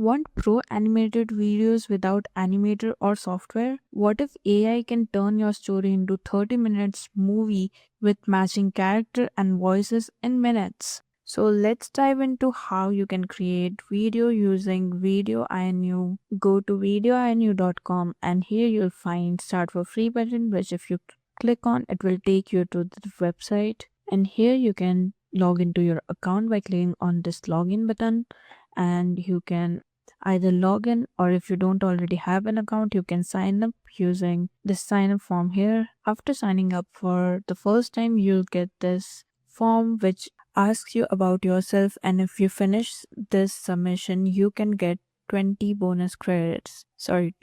Want pro animated videos without animator or software? What if AI can turn your story into 30 minutes movie with matching character and voices in minutes? So let's dive into how you can create video using VideoInu. Go to VideoInu.com and here you'll find start for free button, which if you click on, it will take you to the website. And here you can log into your account by clicking on this login button, and you can either log in, or if you don't already have an account, you can sign up using this sign up form here. After signing up for the first time, you'll get this form which asks you about yourself, and if you finish this submission you can get 20 bonus credits, sorry,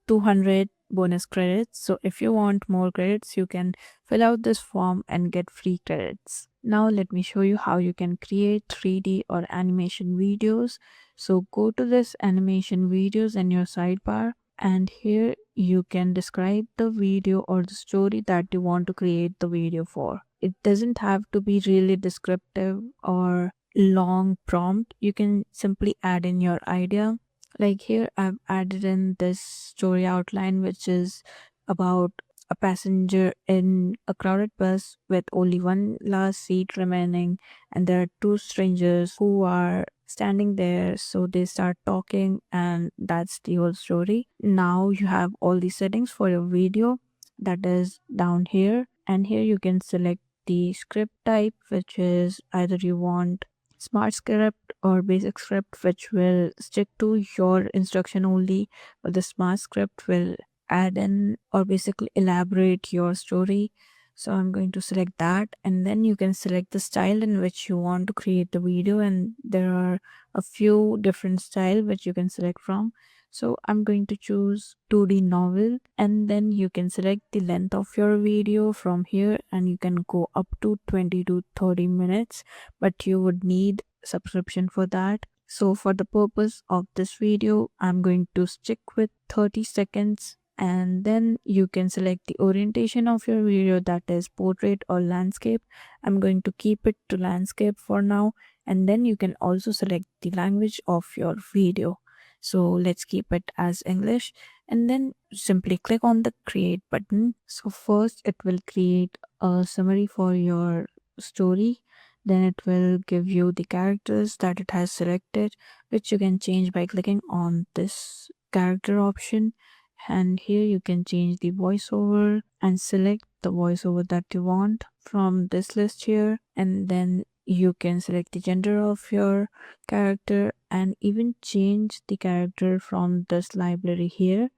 200 bonus credits. So if you want more credits, you can fill out this form and get free credits. Now let me show you how you can create 3D or animation videos. So go to this animation videos in your sidebar, and here you can describe the video or the story that you want to create the video for. It doesn't have to be really descriptive or long prompt. You can simply add in your idea. Like here I've added in this story outline, which is about a passenger in a crowded bus with only one last seat remaining, and there are two strangers who are standing there, so they start talking, and that's the whole story. Now you have all the settings for your video, that is down here, and here you can select the script type, which is either you want smart script or basic script, which will stick to your instruction only, or the smart script will add in or basically elaborate your story. So I'm going to select that, and then you can select the style in which you want to create the video, and there are a few different style which you can select from. So I'm going to choose 2D novel, and then you can select the length of your video from here, and you can go up to 20 to 30 minutes, but you would need subscription for that. So for the purpose of this video, I'm going to stick with 30 seconds, and then you can select the orientation of your video, that is portrait or landscape. I'm going to keep it to landscape for now, and then you can also select the language of your video. So let's keep it as English, and then simply click on the create button. So first it will create a summary for your story, then it will give you the characters that it has selected, which you can change by clicking on this character option. And here you can change the voiceover and select the voiceover that you want from this list here, and then you can select the gender of your character and even change the character from this library here.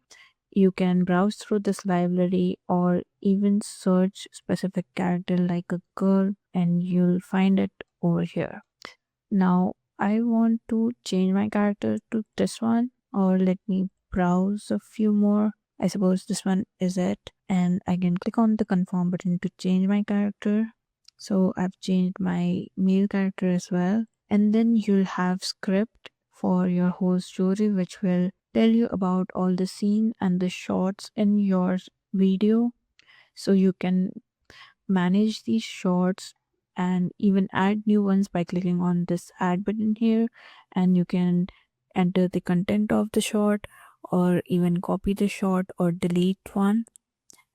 You can browse through this library or even search specific character like a girl, and you'll find it over here. Now I want to change my character to this one, or let me browse a few more. I suppose this one is it, and I can click on the confirm button to change my character. So I've changed my male character as well, and then you'll have script for your whole story, which will tell you about all the scene and the shots in your video. So you can manage these shots and even add new ones by clicking on this add button here, and you can enter the content of the shot or even copy the shot or delete one,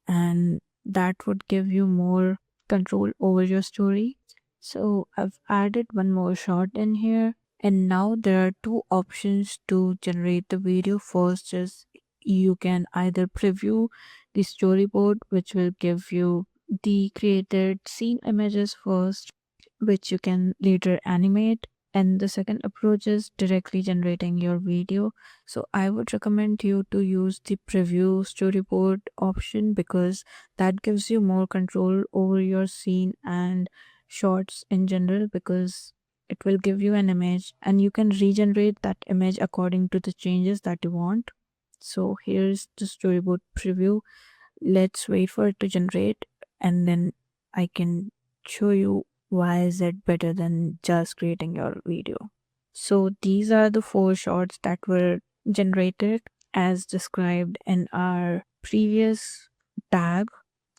and that would give you more control over your story. So I've added one more shot in here, and now there are two options to generate the video. First is you can either preview the storyboard, which will give you the created scene images first, which you can later animate, and the second approach is directly generating your video. So I would recommend you to use the preview storyboard option, because that gives you more control over your scene and shots in general, because it will give you an image and you can regenerate that image according to the changes that you want. So here's the storyboard preview. Let's wait for it to generate, and then I can show you why is it better than just creating your video. So these are the 4 shots that were generated as described in our previous tag.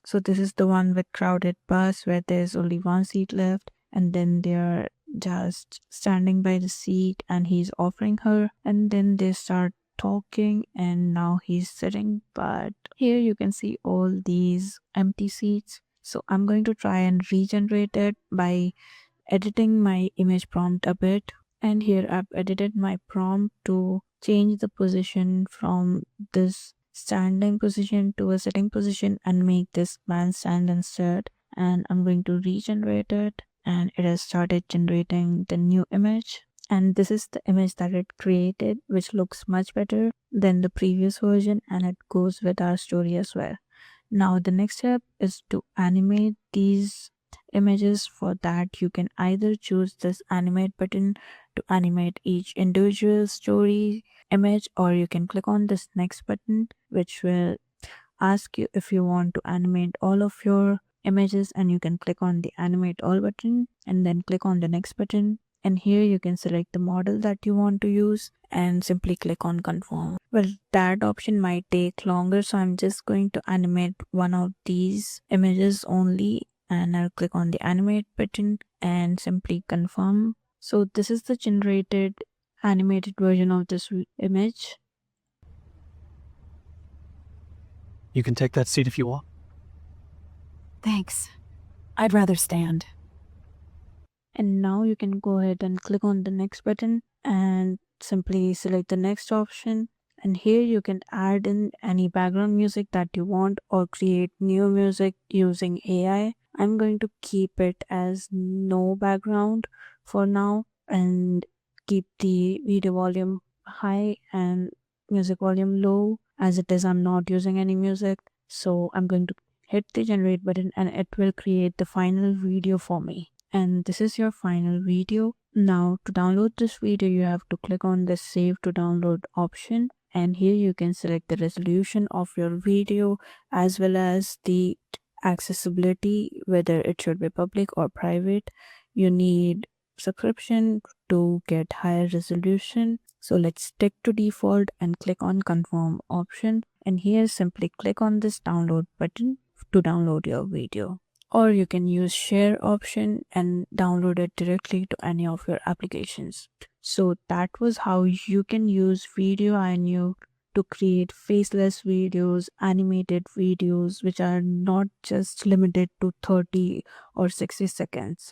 So this is the one with crowded bus where there's only one seat left, and then there are just standing by the seat and he's offering her, and then they start talking and now he's sitting. But here you can see all these empty seats. So I'm going to try and regenerate it by editing my image prompt a bit. And here I've edited my prompt to change the position from this standing position to a sitting position and make this man stand instead. And I'm going to regenerate it, and it has started generating the new image. And this is the image that it created, which looks much better than the previous version, and it goes with our story as well. Now the next step is to animate these images. For that, you can either choose this animate button to animate each individual story image, or you can click on this next button, which will ask you if you want to animate all of your images, and you can click on the animate all button and then click on the next button. And here you can select the model that you want to use and simply click on confirm. Well, that option might take longer, so I'm just going to animate one of these images only, and I'll click on the animate button and simply confirm. So this is the generated animated version of this image. You can take that seat if you want. Thanks. I'd rather stand. And now you can go ahead and click on the next button and simply select the next option. And here you can add in any background music that you want or create new music using AI. I'm going to keep it as no background for now and keep the video volume high and music volume low. As it is, I'm not using any music. So I'm going to hit the generate button and it will create the final video for me. And this is your final video. Now to download this video, you have to click on the save to download option, and here you can select the resolution of your video as well as the accessibility, whether it should be public or private. You need subscription to get higher resolution, so let's stick to default and click on confirm option. And here simply click on this download button to download your video, or you can use share option and download it directly to any of your applications. So that was how you can use VideoInu to create faceless videos, animated videos, which are not just limited to 30 or 60 seconds.